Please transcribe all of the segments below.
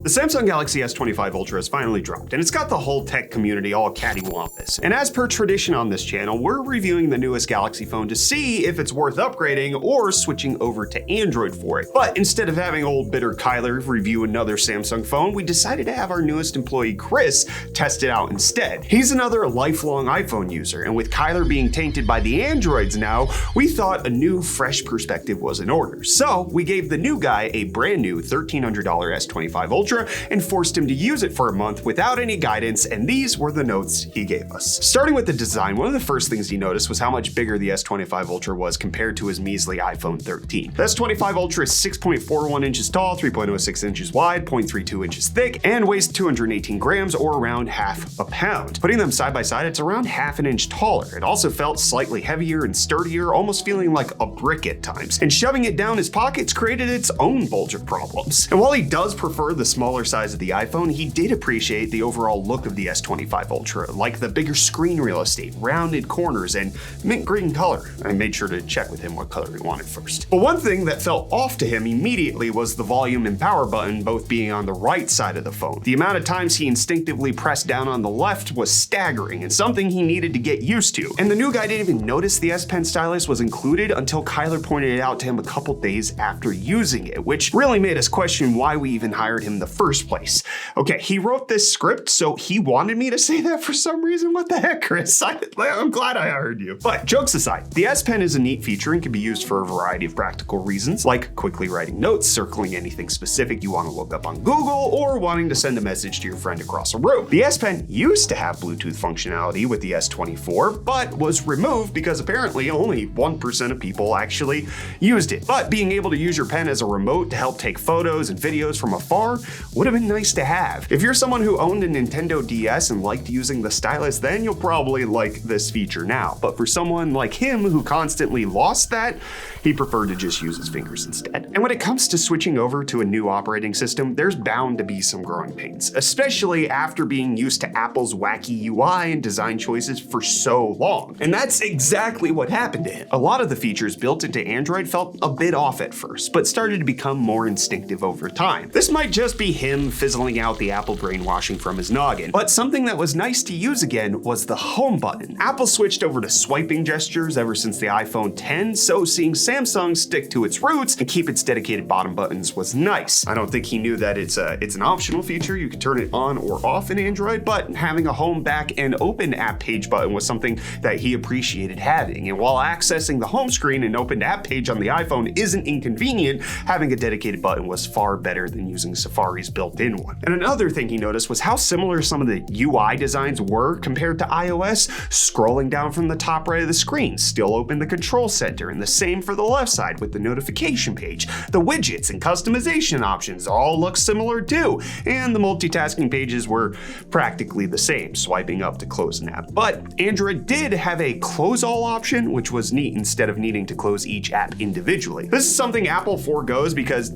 The Samsung Galaxy S25 Ultra has finally dropped, and it's got the whole tech community all cattywampus. And as per tradition on this channel, we're reviewing the newest Galaxy phone to see if it's worth upgrading or switching over to Android for it. But instead of having old bitter Kyler review another Samsung phone, we decided to have our newest employee, Chris, test it out instead. He's another lifelong iPhone user, and with Kyler being tainted by the Androids now, we thought a new, fresh perspective was in order. So we gave the new guy a brand new $1,300 S25 Ultra and forced him to use it for a month without any guidance, and these were the notes he gave us. Starting with the design, one of the first things he noticed was how much bigger the S25 Ultra was compared to his measly iPhone 13. The S25 Ultra is 6.41 inches tall, 3.06 inches wide, 0.32 inches thick, and weighs 218 grams or around half a pound. Putting them side by side, it's around half an inch taller. It also felt slightly heavier and sturdier, almost feeling like a brick at times. And shoving it down his pockets created its own bulge of problems. And while he does prefer the smaller size of the iPhone, he did appreciate the overall look of the S25 Ultra, like the bigger screen real estate, rounded corners, and mint green color. I made sure to check with him what color he wanted first. But one thing that felt off to him immediately was the volume and power button both being on the right side of the phone. The amount of times he instinctively pressed down on the left was staggering and something he needed to get used to. And the new guy didn't even notice the S Pen stylus was included until Kyler pointed it out to him a couple days after using it, which really made us question why we even hired him in the first place. Okay, he wrote this script, so he wanted me to say that for some reason. What the heck, Chris? I'm glad I heard you. But jokes aside, the S Pen is a neat feature and can be used for a variety of practical reasons, like quickly writing notes, circling anything specific you want to look up on Google, or wanting to send a message to your friend across a room. The S Pen used to have Bluetooth functionality with the S24, but was removed because apparently only 1% of people actually used it. But being able to use your pen as a remote to help take photos and videos from afar would have been nice to have. If you're someone who owned a Nintendo DS and liked using the stylus then, you'll probably like this feature now. But for someone like him who constantly lost that, he preferred to just use his fingers instead. And when it comes to switching over to a new operating system, there's bound to be some growing pains, especially after being used to Apple's wacky UI and design choices for so long. And that's exactly what happened to him. A lot of the features built into Android felt a bit off at first, but started to become more instinctive over time. This might just be him fizzling out the Apple brainwashing from his noggin, but something that was nice to use again was the home button. Apple switched over to swiping gestures ever since the iPhone 10, so seeing Samsung stick to its roots and keep its dedicated bottom buttons was nice. I don't think he knew that it's an optional feature. You can turn it on or off in Android, but having a home, back, and open app page button was something that he appreciated having. And while accessing the home screen and open app page on the iPhone isn't inconvenient, having a dedicated button was far better than using Safari's built-in one. And another thing he noticed was how similar some of the UI designs were compared to iOS. Scrolling down from the top right of the screen still opened the control center, and the same for the left side with the notification page. The widgets and customization options all look similar too, and the multitasking pages were practically the same, swiping up to close an app. But Android did have a close all option, which was neat instead of needing to close each app individually. This is something Apple forgoes because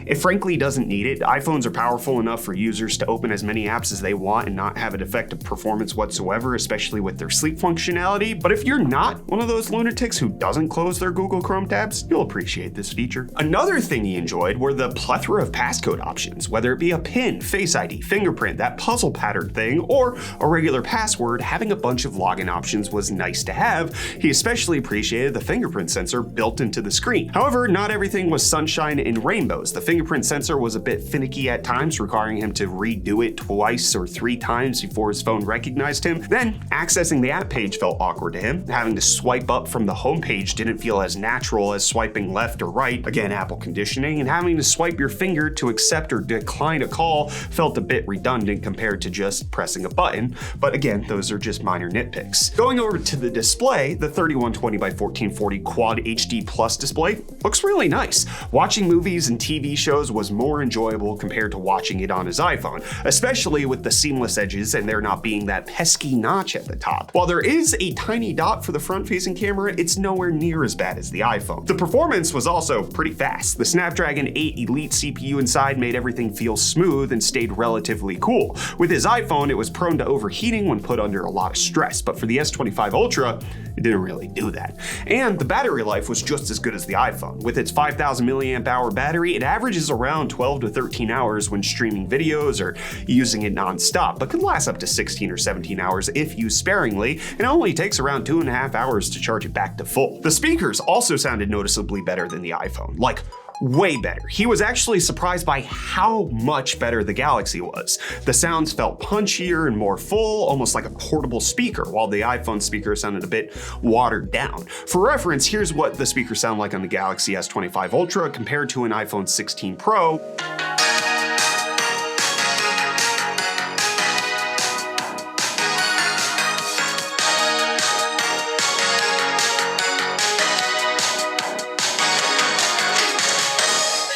it frankly doesn't need it. iPhones are powerful enough for users to open as many apps as they want and not have it affect performance whatsoever, especially with their sleep functionality. But if you're not one of those lunatics who doesn't close their Google Chrome tabs, you'll appreciate this feature. Another thing he enjoyed were the plethora of passcode options, whether it be a PIN, Face ID, fingerprint, that puzzle pattern thing, or a regular password. Having a bunch of login options was nice to have. He especially appreciated the fingerprint sensor built into the screen. However, not everything was sunshine and rainbows. The fingerprint sensor was a bit finicky at times, requiring him to redo it twice or 3 times before his phone recognized him. Then, accessing the app page felt awkward to him. Having to swipe up from the home page didn't feel as natural as swiping left or right, again Apple conditioning, and having to swipe your finger to accept or decline a call felt a bit redundant compared to just pressing a button, but again, those are just minor nitpicks. Going over to the display, the 3120 by 1440 Quad HD Plus display looks really nice. Watching movies and TV shows was more enjoyable compared to watching it on his iPhone, especially with the seamless edges and there not being that pesky notch at the top. While there is a tiny dot for the front-facing camera, it's nowhere near as bad as the iPhone. The performance was also pretty fast. The Snapdragon 8 Elite CPU inside made everything feel smooth and stayed relatively cool. With his iPhone, it was prone to overheating when put under a lot of stress, but for the S25 Ultra, it didn't really do that. And the battery life was just as good as the iPhone. With its 5,000 mAh battery, it averages around 12 to 13 hours hours when streaming videos or using it non-stop, but could last up to 16 or 17 hours if used sparingly, and only takes around 2.5 hours to charge it back to full. The speakers also sounded noticeably better than the iPhone, like way better. He was actually surprised by how much better the Galaxy was. The sounds felt punchier and more full, almost like a portable speaker, while the iPhone speaker sounded a bit watered down. For reference, here's what the speakers sound like on the Galaxy S25 Ultra compared to an iPhone 16 Pro.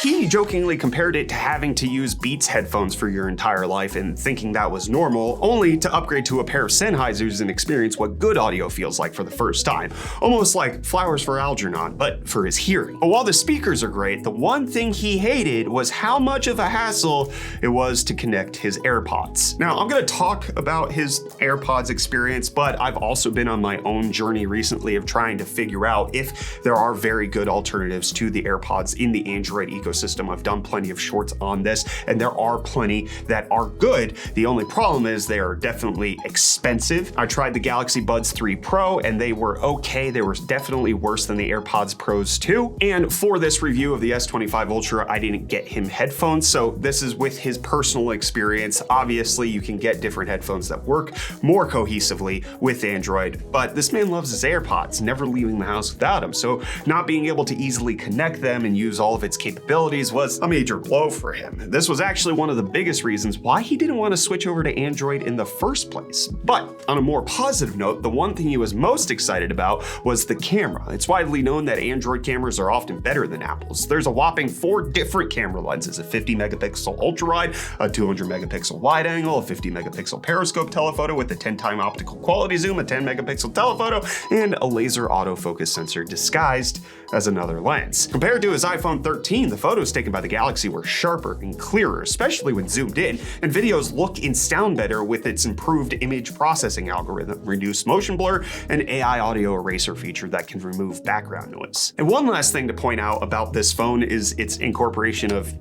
He jokingly compared it to having to use Beats headphones for your entire life and thinking that was normal, only to upgrade to a pair of Sennheisers and experience what good audio feels like for the first time. Almost like flowers for Algernon, but for his hearing. But while the speakers are great, the one thing he hated was how much of a hassle it was to connect his AirPods. Now, I'm gonna talk about his AirPods experience, but I've also been on my own journey recently of trying to figure out if there are very good alternatives to the AirPods in the Android ecosystem. I've done plenty of shorts on this, and there are plenty that are good. The only problem is they are definitely expensive. I tried the Galaxy Buds 3 Pro, and they were okay. They were definitely worse than the AirPods Pros 2. And for this review of the S25 Ultra, I didn't get him headphones, so this is with his personal experience. Obviously, you can get different headphones that work more cohesively with Android, but this man loves his AirPods, never leaving the house without them, so not being able to easily connect them and use all of its capabilities was a major blow for him. This was actually one of the biggest reasons why he didn't want to switch over to Android in the first place. But on a more positive note, the one thing he was most excited about was the camera. It's widely known that Android cameras are often better than Apple's. There's a whopping 4 different camera lenses: a 50 megapixel ultra wide, a 200 megapixel wide angle, a 50 megapixel periscope telephoto with a 10-time optical quality zoom, a 10 megapixel telephoto, and a laser autofocus sensor disguised as another lens. Compared to his iPhone 13, the photos taken by the Galaxy were sharper and clearer, especially when zoomed in, and videos look and sound better with its improved image processing algorithm, reduced motion blur, and AI audio eraser feature that can remove background noise. And one last thing to point out about this phone is its incorporation of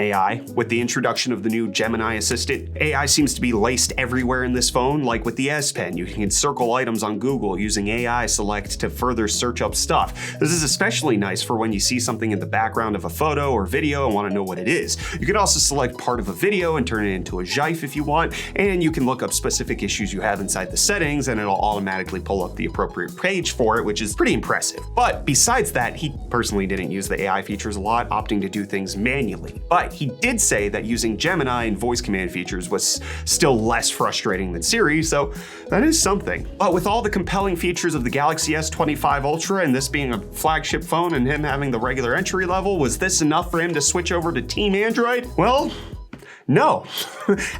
AI. With the introduction of the new Gemini assistant, AI seems to be laced everywhere in this phone, like with the S Pen. You can circle items on Google using AI select to further search up stuff. This is especially nice for when you see something in the background of a photo or video and want to know what it is. You can also select part of a video and turn it into a GIF if you want, and you can look up specific issues you have inside the settings and it'll automatically pull up the appropriate page for it, which is pretty impressive. But besides that, he personally didn't use the AI features a lot, opting to do things manually. But he did say that using Gemini and voice command features was still less frustrating than Siri, so that is something. But with all the compelling features of the Galaxy S25 Ultra and this being a flagship phone and him having the regular entry level, was this enough for him to switch over to Team Android? Well, no.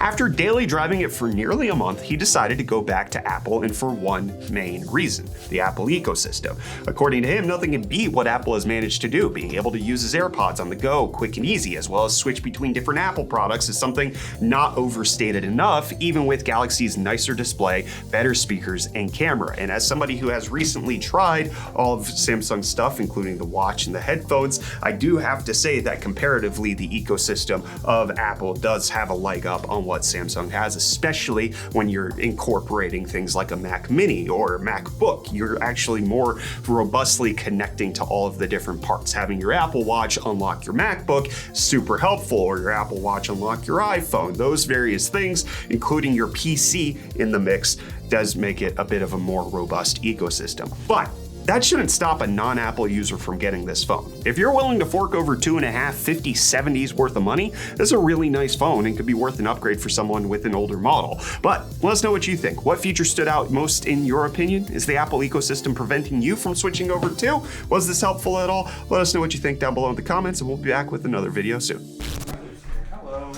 After daily driving it for nearly a month, he decided to go back to Apple, and for one main reason: the Apple ecosystem. According to him, nothing can beat what Apple has managed to do. Being able to use his AirPods on the go, quick and easy, as well as switch between different Apple products is something not overstated enough, even with Galaxy's nicer display, better speakers, and camera. And as somebody who has recently tried all of Samsung's stuff, including the watch and the headphones, I do have to say that comparatively, the ecosystem of Apple does have a leg up on what Samsung has, especially when you're incorporating things like a Mac Mini or MacBook. You're actually more robustly connecting to all of the different parts. Having your Apple Watch unlock your MacBook, super helpful, or your Apple Watch unlock your iPhone. Those various things, including your PC in the mix, does make it a bit of a more robust ecosystem. But that shouldn't stop a non-Apple user from getting this phone. If you're willing to fork over 2.5 5070s worth of money, this is a really nice phone and could be worth an upgrade for someone with an older model. But let us know what you think. What feature stood out most in your opinion? Is the Apple ecosystem preventing you from switching over too? Was this helpful at all? Let us know what you think down below in the comments, and we'll be back with another video soon. Hello.